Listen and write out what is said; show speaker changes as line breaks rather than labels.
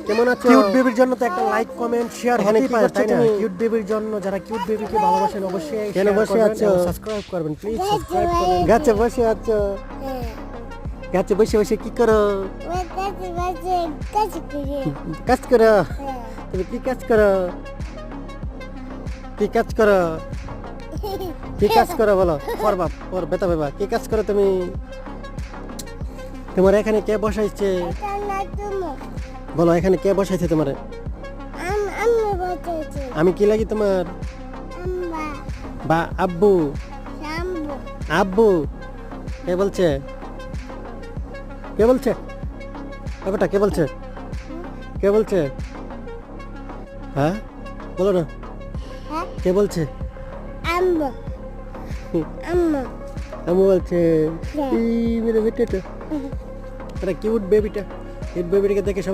কেমন আছো?
কিউট বেবির জন্য তো একটা লাইক কমেন্ট শেয়ার
এখানে
হতেই
কি
পারে,
করছো
তাই না?
তুমি?
কিউট বেবির জন্য যারা কিউট বেবিকে ভালোবাসেন অবশ্যই
কেন বসে আছো?
সাবস্ক্রাইব করবেন, প্লিজ সাবস্ক্রাইব করবেন।
গাছে বসে আছো? গাছে বসে বসে কি করো? কাজ করো? তুমি কি কাজ করো? কি কাজ করো? কি কাজ করো বলো? পর বেতা বাবা কি কাজ করো তুমি? তোমার এখানে কে বসাইছে? বলো এখানে কে বসাইছে তোমার? আমি কি লাগি তোমার? বা আব্বু? আব্বু কে বলছে? কে বলছে? ব্যাপারটা কে বলছে? কে বলছে? হ্যাঁ বলো না, কে বলছে? আম্মু বলছে। এই মেরে বেটাটা, কিউট বেবিটা, কিউট বেবিটাকে দেখে সবাই